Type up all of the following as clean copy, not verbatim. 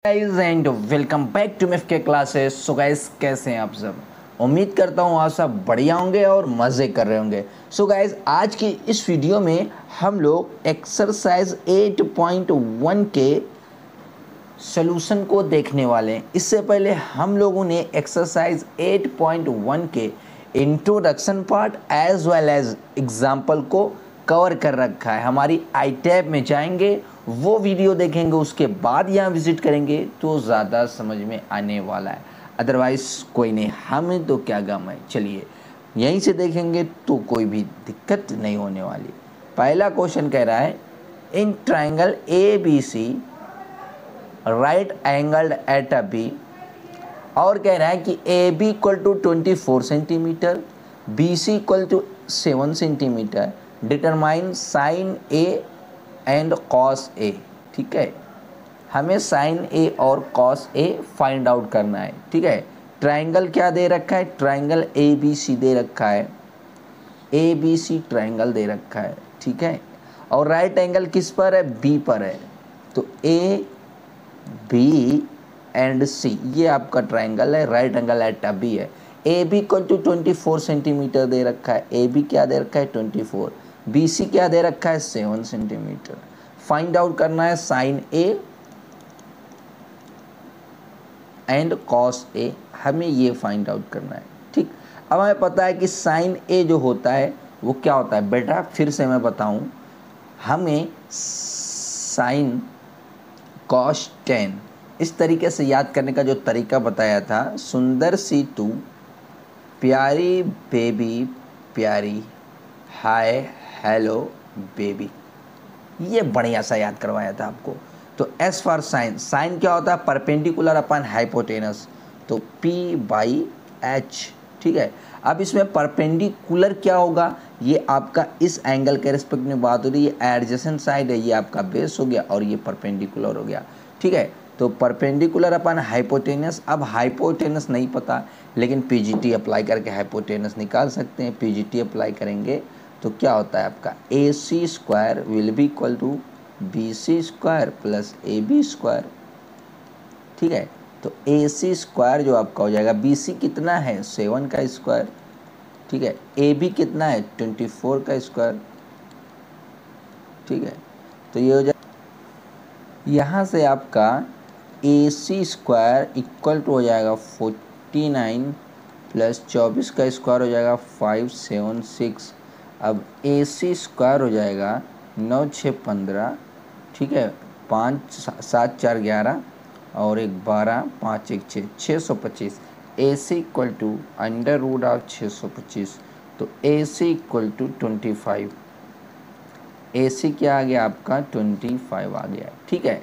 Guys and welcome back to FK classes. So guys, कैसे हैं आप सब? उम्मीद करता हूँ आप सब बढ़िया होंगे और मज़े कर रहे होंगे। सो गाइस, आज की इस वीडियो में हम लोग एक्सरसाइज 8.1 के सॉल्यूशन को देखने वाले हैं। इससे पहले हम लोगों ने एक्सरसाइज 8.1 के introduction part as well as example को कवर कर रखा है। हमारी आई टैब में जाएंगे, वो वीडियो देखेंगे, उसके बाद यहाँ विजिट करेंगे तो ज़्यादा समझ में आने वाला है। अदरवाइज़ कोई नहीं, हमें तो क्या गम है। चलिए यहीं से देखेंगे तो कोई भी दिक्कत नहीं होने वाली। पहला क्वेश्चन कह रहा है, in triangle A B C right angled at a B, और कह रहा है कि A B equal to 24 centimetre, B C equal to 7 centimetre, determine sine A and cos A. ठीक है, हमें साइन ए और कॉस ए फाइंड आउट करना है। ठीक है, ट्राइंगल क्या दे रखा है? ट्राइंगल ए बी सी दे रखा है, ए बी सी ट्राइंगल दे रखा है। ठीक है, और राइट एंगल किस पर है? बी पर है। तो ए बी एंड सी, ये आपका ट्राइंगल है, right angle at a B है। A B equal to 24 centimetre दे रखा है, ए बी क्या दे रखा है? 24। बी सी क्या दे रखा है? 7 सेंटीमीटर। फाइंड आउट करना है साइन ए एंड कॉस ए, हमें ये फाइंड आउट करना है। ठीक, अब हमें पता है कि साइन ए जो होता है वो क्या होता है। बेटा फिर से मैं बताऊं, हमें साइन कॉस 10 इस तरीके से याद करने का जो तरीका बताया था, सुंदर सी टू, प्यारी बेबी प्यारी, हाय हेलो बेबी, ये बढ़िया सा याद करवाया था आपको। तो एस फॉर साइन, साइन क्या होता है? परपेंडिकुलर अपन हाइपोटेनस, तो पी बाई एच। ठीक है, अब इसमें परपेंडिकुलर क्या होगा? ये आपका इस एंगल के रिस्पेक्ट में बात हो रही है, एडजेसेंट साइड है, ये आपका बेस हो गया और ये परपेंडिकुलर हो गया। ठीक है, तो परपेंडिकुलर अपन हाइपोटेनस, अब हाइपोटेनस नहीं पता लेकिन पीजीटी अप्लाई करके हाइपोटेनस निकाल सकते हैं। पीजीटी अप्लाई करेंगे तो क्या होता है आपका? A C square will be equal to B C square plus A B square. ठीक है, तो ए सी स्क्वायर जो आपका हो जाएगा, बी सी कितना है? 7 का स्क्वायर। ठीक है, ए बी कितना है? 24 का स्क्वायर। ठीक है, तो ये हो जाए, यहाँ से आपका A C square equal to हो जाएगा 49 प्लस 24 का स्क्वायर हो जाएगा 576। अब ए सी स्क्वायर हो जाएगा 9 6 15। ठीक है, 5 7 4 11 और 1 12 5 1 6, 625। A C equal to under root of 625, तो ए सी इक्वल टू 25। ए सी क्या आ गया आपका? 25 आ गया। ठीक है,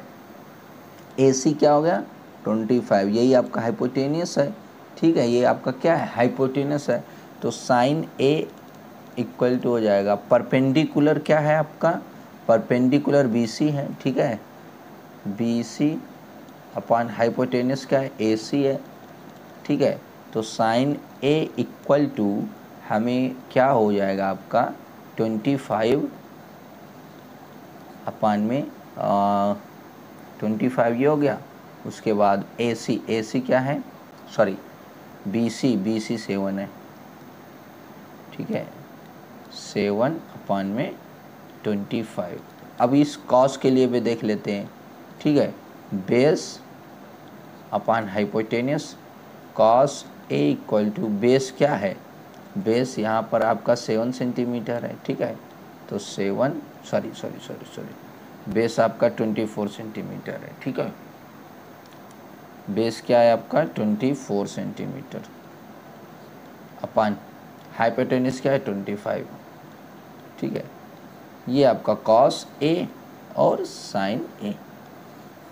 ए सी क्या हो गया? 25, यही आपका हाइपोटेनियस है। ठीक है, ये आपका क्या है? हाइपोटेनस है। तो साइन ए इक्वल टू हो जाएगा, परपेंडिकुलर क्या है आपका? परपेंडिकुलर बी सी है। ठीक है, बी सी अपॉन हाइपोटेनस क्या है? ए सी है। ठीक है, तो साइन ए इक्वल टू हमें क्या हो जाएगा आपका? 25 अपॉन में 25 ये हो गया। उसके बाद ए सी क्या है? सॉरी, बी सी 7 है। ठीक है, 7 अपॉन में 25। अब इस कॉस के लिए भी देख लेते हैं। ठीक है, base upon hypotenuse, cos A equal to base क्या है? बेस यहाँ पर आपका 7 सेंटीमीटर है। ठीक है, तो 7 सॉरी बेस आपका 24 सेंटीमीटर है। ठीक है, बेस क्या है आपका? 24 सेंटीमीटर अपॉन हाइपोटेनस क्या है? 25। ठीक है, ये आपका कॉस ए और साइन ए।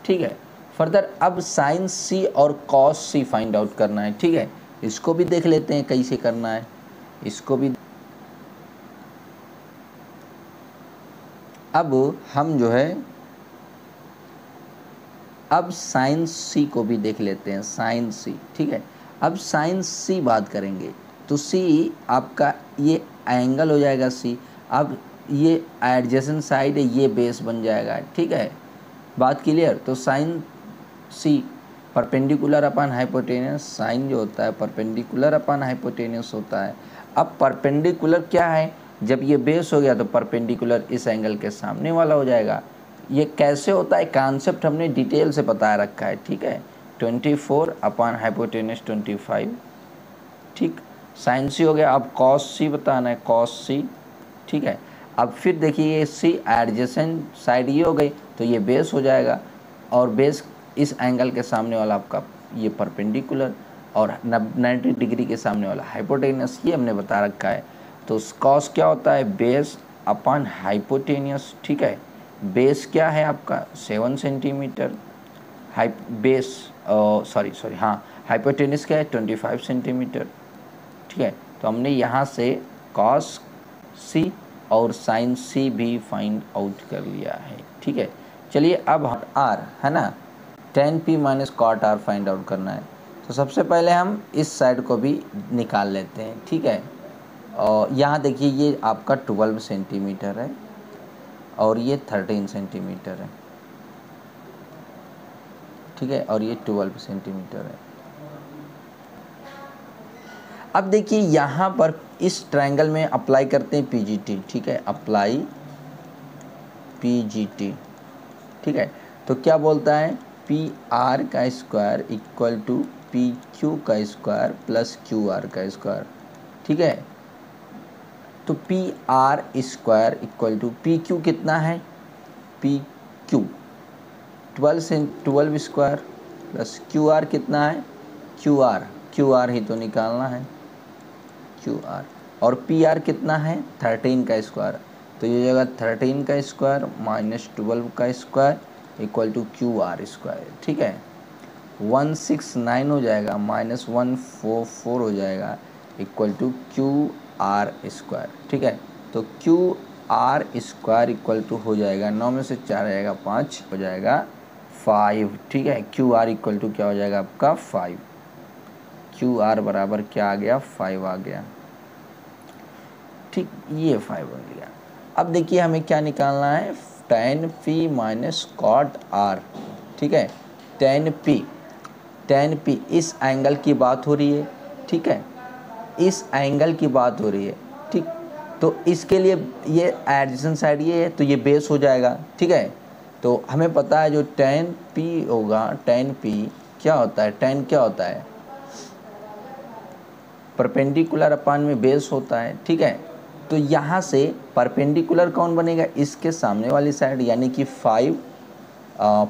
ठीक है, फर्दर अब साइन सी और कॉस सी फाइंड आउट करना है। ठीक है, इसको भी देख लेते हैं कैसे करना है। इसको भी अब हम जो है, अब साइन सी को भी देख लेते हैं, साइन सी। ठीक है, अब साइन सी बात करेंगे तो सी आपका ये एंगल हो जाएगा सी। अब ये एडजेसेंट साइड है, ये बेस बन जाएगा। ठीक है, बात क्लियर? तो sign C perpendicular upon hypotenuse, sign जो होता है परपेंडिकुलर अपन हाइपोटेनियस होता है। अब परपेंडिकुलर क्या है, जब ये बेस हो गया तो परपेंडिकुलर इस एंगल के सामने वाला हो जाएगा। ये कैसे होता है कॉन्सेप्ट हमने डिटेल से बता रखा है, ठीक है। 24 अपन हाइपोटेनियस 25, ठीक। साइन सी हो गया, अब कॉस सी बताना है, कॉस सी, ठीक है। अब फिर देखिए ये सी एडजेसेंट साइड ये हो गई तो ये बेस हो जाएगा, और बेस इस एंगल के सामने वाला आपका ये परपेंडिकुलर, और 90 डिग्री के सामने वाला हाइपोटेनियस, ये हमने बता रखा है। तो कॉस क्या होता है, बेस अपन हाइपोटेनियस, ठीक है। बेस क्या है आपका 7 सेंटीमीटर, हाइपोटेनियस क्या है 25 सेंटीमीटर, ठीक है। तो हमने यहाँ से कॉस सी और साइन सी भी फाइंड आउट कर लिया है, ठीक है। चलिए अब आर है ना, tan p minus cot R find out करना है। तो सबसे पहले हम इस साइड को भी निकाल लेते हैं, ठीक है। और यहाँ देखिए ये आपका 12 सेंटीमीटर है और ये 13 सेंटीमीटर है, ठीक है, और ये 12 सेंटीमीटर है। अब देखिए यहाँ पर इस ट्रायंगल में अप्लाई करते हैं पीजीटी, ठीक है, अप्लाई पीजीटी, ठीक है। तो क्या बोलता है, पी आर का square equal to P Q का स्क्वायर प्लस क्यू आर का स्क्वायर, ठीक है। तो P R square equal to P Q कितना है, P Q 12 square plus Q R कितना है, क्यू आर ही तो निकालना है, क्यू आर, और पी आर कितना है 13 का स्क्वायर, तो ये हो जाएगा 13 का स्क्वायर माइनस 12 का square equal to Q R square, ठीक है। 169 हो जाएगा माइनस 144 हो जाएगा equal to Q R square, ठीक है। तो Q R square equal to हो जाएगा 9 में से 4 आएगा 5 हो जाएगा 5, ठीक है। क्यू आर इक्वल टू क्या हो जाएगा आपका 5, क्यू आर बराबर क्या आ गया 5 आ गया, ठीक, ये 5 बन गया। अब देखिए हमें क्या निकालना है, tan p minus cot R, ठीक है। tan p इस एंगल की बात हो रही है, ठीक है, इस एंगल की बात हो रही है, ठीक। तो इसके लिए ये एडजेसेंट साइड ये है तो ये बेस हो जाएगा, ठीक है। तो हमें पता है जो tan p होगा, tan p क्या होता है, tan क्या होता है परपेंडिकुलर अपान में बेस होता है, ठीक है। तो यहाँ से परपेंडिकुलर कौन बनेगा, इसके सामने वाली साइड, यानी कि 5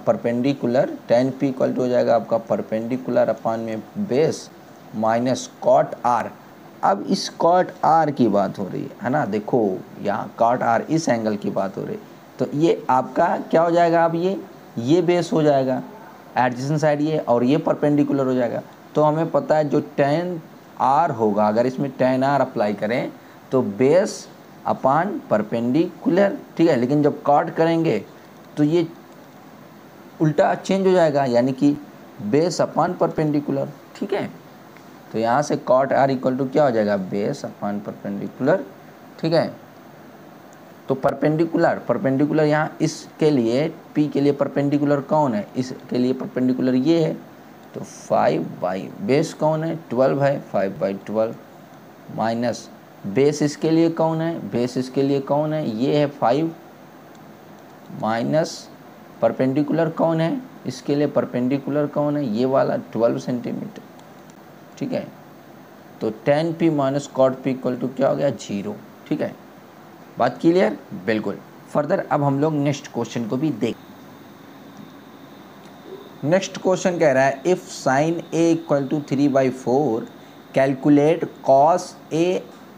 perpendicular tan p equal to हो जाएगा आपका परपेंडिकुलर अपान में बेस माइनस कॉट आर। अब इस कॉट आर की बात हो रही है ना, देखो यहाँ कॉट आर इस एंगल की बात हो रही है, तो ये आपका क्या हो जाएगा, अब ये बेस हो जाएगा एडजेसेंट साइड ये, और ये परपेंडिकुलर हो जाएगा। तो हमें पता है जो tan आर होगा, अगर इसमें tan आर अप्लाई करें तो बेस अपान परपेंडिकुलर, ठीक है। लेकिन जब कॉट करेंगे तो ये उल्टा चेंज हो जाएगा, यानी कि बेस अपान परपेंडिकुलर, ठीक है। तो यहाँ से कॉट आर इक्वल टू क्या हो जाएगा, बेस अपान परपेंडिकुलर, ठीक है। तो परपेंडिकुलर यहाँ इसके लिए p के लिए परपेंडिकुलर कौन है, इसके लिए परपेंडिकुलर ये है, तो 5 बेस कौन है 12 है, 5/12 माइनस बेस इसके लिए कौन है, बेस इसके लिए कौन है, ये है 5 माइनस परपेंडिकुलर कौन है, इसके लिए परपेंडिकुलर कौन है, ये वाला 12 सेंटीमीटर, ठीक है। तो tan p minus cot p equal to क्या हो गया 0, ठीक है। बात क्लियर, बिल्कुल। फर्दर अब हम लोग नेक्स्ट क्वेश्चन को भी देख, नेक्स्ट क्वेश्चन कह रहा है if sine a equal to 3/4 calculate cos a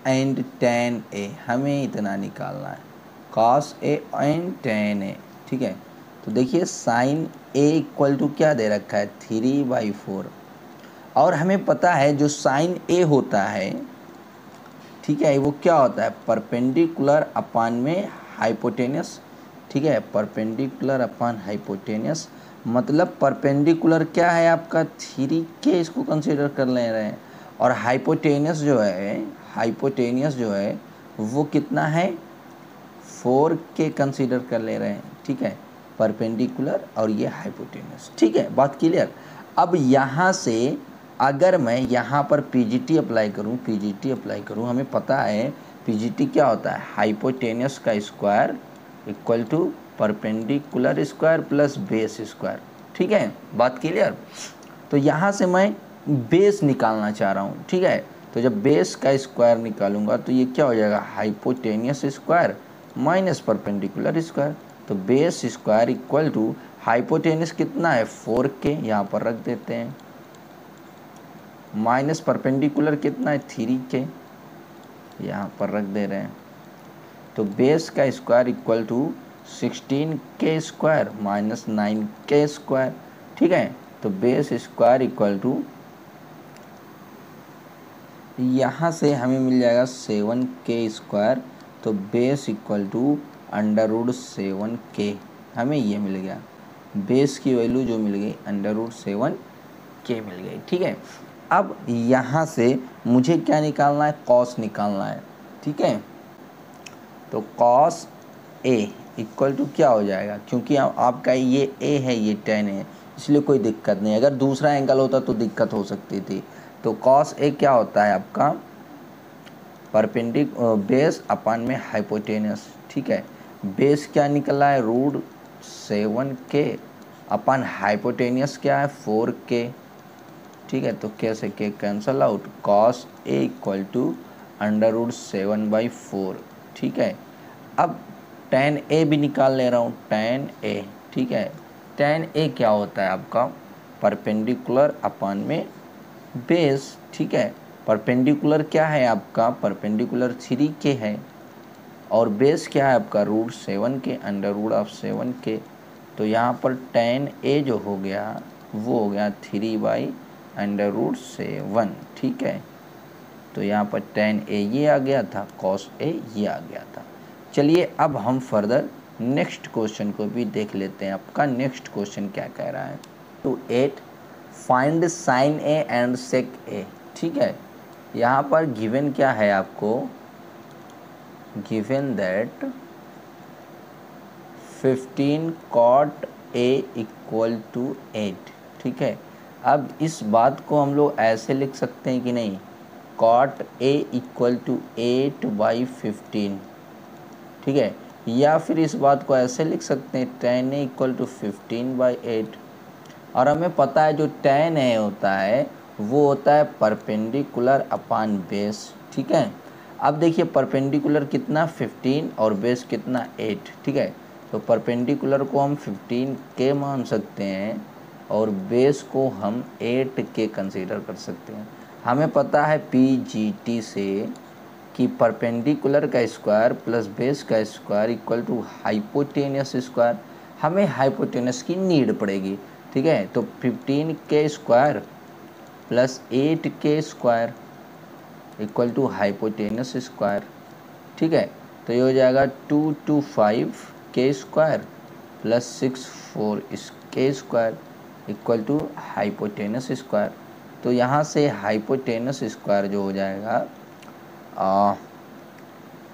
and tan a, हमें इतना निकालना है cos a and tan a, ठीक है। तो देखिए साइन a इक्वल टू क्या दे रखा है 3/4, और हमें पता है जो साइन a होता है, ठीक है, वो क्या होता है परपेंडिकुलर अपान में हाइपोटेनियस, ठीक है, परपेंडिकुलर अपान हाइपोटेनियस, मतलब परपेंडिकुलर क्या है आपका 3 के इसको कंसीडर कर ले रहे हैं, और हाइपोटेनियस जो है वो कितना है 4 के कंसीडर कर ले रहे हैं, ठीक है। परपेंडिकुलर और ये हाइपोटेन्यूस। ठीक है, बात क्लियर। अब यहाँ से अगर मैं यहाँ पर पीजीटी अप्लाई करूँ, हमें पता है पीजीटी क्या होता है, हाइपोटेन्यूस का square equal to perpendicular square plus base square. ठीक है, बात क्लियर। तो यहाँ से मैं बेस निकालना चाह रहा हूँ। ठीक है, तो जब बेस का स्क्वायर निकालूंगा तो ये क्या हो जाएगा, hypotenuse square minus perpendicular square. तो base square equal to hypotenuse कितना है 4k, यहाँ पर रख देते हैं, माइनस परपेंडिकुलर कितना है 3k, यहाँ पर रख दे रहे हैं। तो बेस का square equal to 16k square minus 9k square. ठीक है, तो बेस स्क्वायर इक्वल टू यहाँ से हमें मिल जाएगा 7k स्क्वायर। तो base equal to under root 7k, हमें ये मिल गया, बेस की वैल्यू जो मिल गई अंडर रूट 7k मिल गई। ठीक है, अब यहाँ से मुझे क्या निकालना है, कॉस निकालना है। ठीक है, तो कॉस ए इक्वल टू क्या हो जाएगा, क्योंकि आपका ये ए है, ये 10 है, इसलिए कोई दिक्कत नहीं। अगर दूसरा एंगल होता तो दिक्कत हो सकती थी। तो कॉस ए क्या होता है आपका, बेस अपान में हाइपोटेनियस। ठीक है, बेस क्या निकला है रूट 7k अपान हाइपोटेनियस क्या है 4k। ठीक है, तो कैसे के cancel out, cos A equal to under root 7/4। ठीक है, अब tan a भी निकाल ले रहा हूँ, tan a। ठीक है, tan a क्या होता है आपका, परपेंडिकुलर अपान में बेस। ठीक है, परपेंडिकुलर क्या है आपका, परपेंडिकुलर 3k है, और बेस क्या है आपका root 7k under root of 7k। तो यहाँ पर tan a जो हो गया वो हो गया 3/√7। ठीक है, तो यहाँ पर tan a ये आ गया था, cos a ये आ गया था। चलिए अब हम फर्दर नेक्स्ट क्वेश्चन को भी देख लेते हैं। आपका नेक्स्ट क्वेश्चन क्या कह रहा है, टू 8 फाइंड sin a एंड sec a। ठीक है, यहाँ पर गिवन क्या है आपको, given that 15 cot a equal to 8। ठीक है, अब इस बात को हम लोग ऐसे लिख सकते हैं कि नहीं, cot a इक्वल टू 8/15। ठीक है, या फिर इस बात को ऐसे लिख सकते हैं tan a इक्वल टू 15/8। और हमें पता है जो tan a होता है वो होता है परपेंडिकुलर अपान बेस। ठीक है, अब देखिए परपेंडिकुलर कितना 15 और बेस कितना 8। ठीक है, तो परपेंडिकुलर को हम 15k मान सकते हैं और बेस को हम 8k कंसीडर कर सकते हैं। हमें पता है पीजीटी से कि परपेंडिकुलर का स्क्वायर प्लस बेस का square equal to hypotenuse square. हमें हाइपोटेनियस की नीड पड़ेगी। ठीक है, तो 15k square plus 8k square equal to hypotenuse square. ठीक है, तो ये हो जाएगा 225k square plus 64k square equal to hypotenuse square. तो यहाँ से हाइपोटेनस स्क्वायर जो हो जाएगा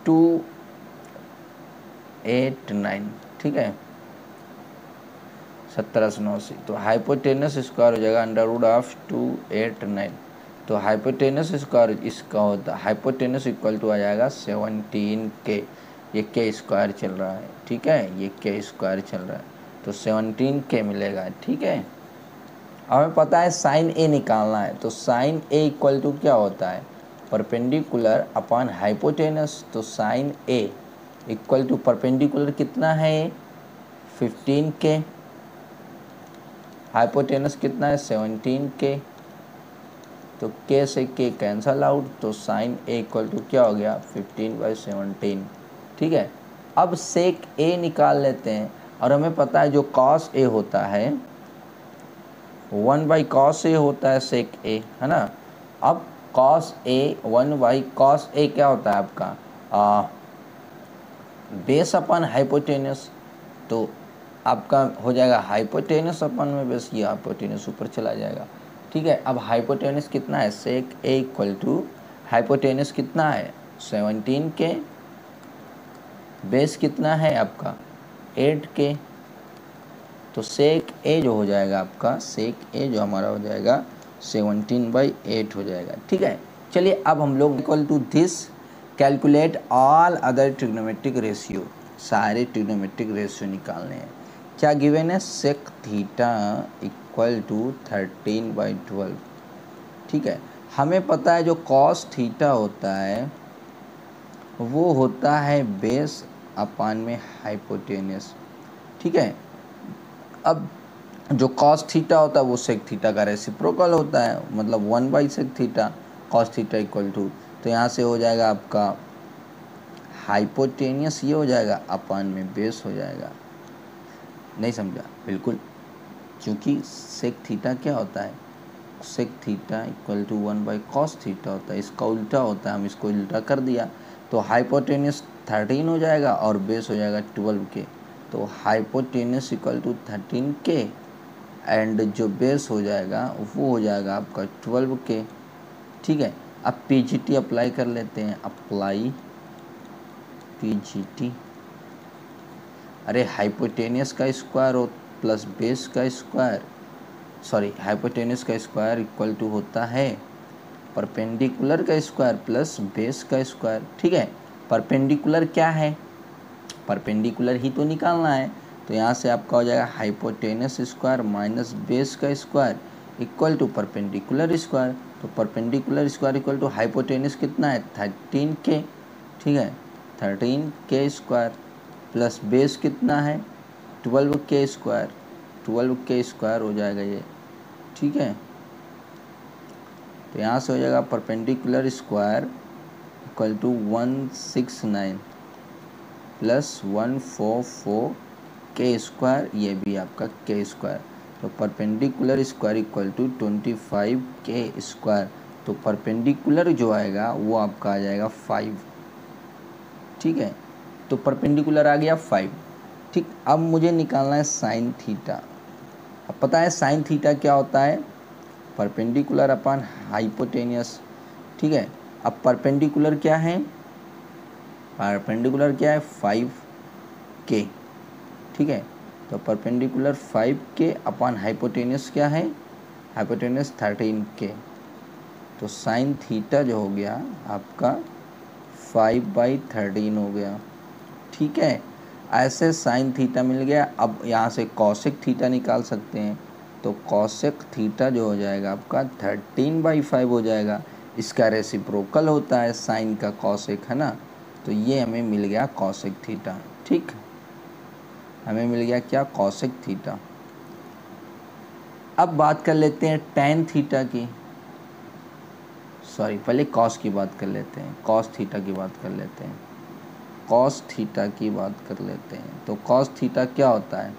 289। ठीक है, 1789। तो हाइपोटेनस स्क्वायर हो जाएगा अंडर रूट ऑफ 289। तो हाइपोटेनस स्क्वायर इसका होता है, हाइपोटेनस इक्वल टू आ जाएगा 17k। ये k स्क्वायर चल रहा है। ठीक है, ये k स्क्वायर चल रहा है, तो 17k मिलेगा। ठीक है, हमें पता है साइन ए निकालना है। तो साइन ए इक्वल टू क्या होता है, परपेंडिकुलर अपान हाइपोटेनस। तो sine A equal to perpendicular कितना है 15k, हाइपोटेनस कितना है 17k। तो k से k कैंसल आउट, तो साइन ए इक्वल टू क्या हो गया 15/17। ठीक है, अब सेक ए निकाल लेते हैं और हमें पता है जो कॉस ए होता है 1/cos ए होता है सेक ए, है ना। अब कॉस ए 1/cos ए क्या होता है आपका बेस अपन हाइपोटेनस। तो आपका हो जाएगा हाइपोटेनस अपन में बेस, ये हाइपोटेनस ऊपर चला जाएगा। ठीक है, अब हाइपोटेनस कितना है सेक ए इक्वल टू हाइपोटेनस कितना है 17k, बेस कितना है आपका 8k। तो सेक ए जो हो जाएगा आपका, सेक ए जो हमारा हो जाएगा 17/8 हो जाएगा। ठीक है, चलिए अब हम लोग equal to this calculate all other trigonometric ratio, सारे ट्रिग्नोमेट्रिक रेशियो निकालने हैं। क्या गिवन है? Sec theta equal to 13/12। ठीक है, हमें पता है जो कॉस थीटा होता है वो होता है बेस अपान में हाइपोटेनियस। ठीक है, अब जो कॉस थीटा होता है वो सेक थीटा का रेसिप्रोकल होता है, मतलब 1/सेक theta cos theta equal to, तो यहाँ से हो जाएगा आपका हाइपोटेनियस, ये हो जाएगा अपान में बेस हो जाएगा। नहीं समझा? बिल्कुल, क्योंकि सेक थीटा क्या होता है? सेक थीटा इक्वल टू 1/कॉस थीटा होता है, इसका उल्टा होता है, हम इसको उल्टा कर दिया तो हाइपोटेनियस 13 हो जाएगा और बेस हो जाएगा 12K। तो hypotenuse equal to 13K and जो बेस हो जाएगा वो हो जाएगा आपका 12K। ठीक है, अब पीजीटी अप्लाई कर लेते हैं, अप्लाई पीजीटी। अरे हाइपोटेनियस का स्क्वायर हो प्लस बेस का स्क्वायर, सॉरी हाइपोटेनियस का स्क्वायर इक्वल टू होता है परपेंडिकुलर का स्क्वायर प्लस बेस का स्क्वायर। ठीक है, परपेंडिकुलर क्या है? परपेंडिकुलर ही तो निकालना है, तो यहाँ से आपका हो जाएगा हाइपोटेनस स्क्वायर माइनस बेस का square equal to perpendicular square. तो perpendicular square equal to hypotenuse कितना है? 13K। ठीक है, 13K स्क्वायर प्लस बेस कितना है? 12K स्क्वायर, 12K स्क्वायर हो जाएगा ये। ठीक है, तो यहाँ से हो जाएगा perpendicular square equal to 169 plus 144K square, ये भी आपका K स्क्वायर। तो perpendicular square equal to 25K square. तो परपेंडिकुलर जो आएगा वो आपका आ जाएगा 5। ठीक है, तो परपेंडिकुलर आ गया 5। ठीक, अब मुझे निकालना है साइन थीटा। अब पता है साइन थीटा क्या होता है? Perpendicular upon hypotenuse. ठीक है, अब परपेंडिकुलर क्या है? परपेंडिकुलर क्या है? 5K। ठीक है, तो परपेंडिकुलर 5K अपॉन हाइपोटेनियस क्या है? Hypotenuse 13K। तो साइन थीटा जो हो गया आपका 5/13 हो गया। ठीक है, ऐसे साइन थीटा मिल गया। अब यहाँ से कॉसेक थीटा निकाल सकते हैं, तो कॉसेक थीटा जो हो जाएगा आपका 13/5 हो जाएगा। इसका रेसिप्रोकल होता है साइन का कॉसेक, है ना, तो ये हमें मिल गया कॉसेक थीटा। ठीक, हमें मिल गया क्या? Cosec theta. अब बात कर लेते हैं टेन थीटा की, सॉरी पहले कॉस की बात कर लेते हैं, कॉस थीटा की बात कर लेते हैं, कॉस थीटा की बात कर लेते हैं। तो कॉस थीटा क्या होता है?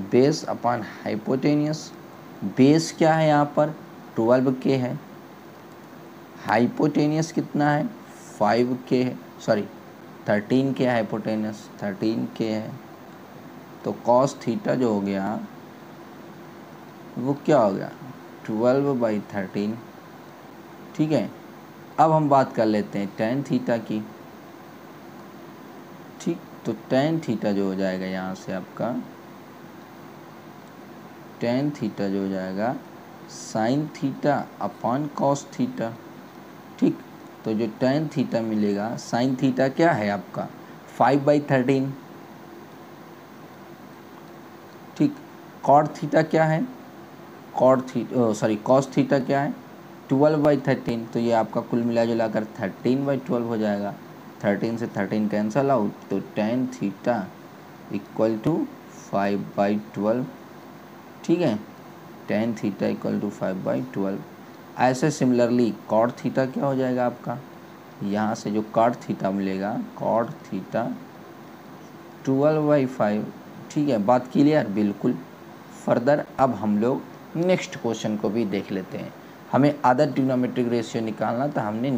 Base upon hypotenuse. बेस क्या है यहाँ पर? 12K है। हाइपोटेनियस कितना है? 5K है, सॉरी 13K है, हाइपोटेनियस 13K है। तो कॉस थीटा जो हो गया वो क्या हो गया? 12/13। ठीक है, अब हम बात कर लेते हैं टेन थीटा की। ठीक, तो टेन थीटा जो हो जाएगा यहाँ से आपका टेन थीटा जो हो जाएगा sine theta upon cos theta. ठीक, तो जो टेन थीटा मिलेगा, साइन थीटा क्या है आपका? 5/13। ठीक, कॉट थीटा क्या है? कॉस थीटा क्या है? 12/13। तो ये आपका कुल मिला जुला कर 13/12 हो जाएगा। 13 से 13 कैंसल आउट, तो टेन थीटा इक्वल टू 5/12। ठीक है, टेन थीटा इक्वल टू 5/12। ऐसे सिमिलरली कॉट थीटा क्या हो जाएगा आपका? यहाँ से जो कॉट थीटा मिलेगा, कॉट थीटा 12/5। ठीक है, बात क्लियर? बिल्कुल। फर्दर अब हम लोग नेक्स्ट क्वेश्चन को भी देख लेते हैं। हमें अदर ट्रिग्नोमेट्रिक रेशियो निकालना था, हमने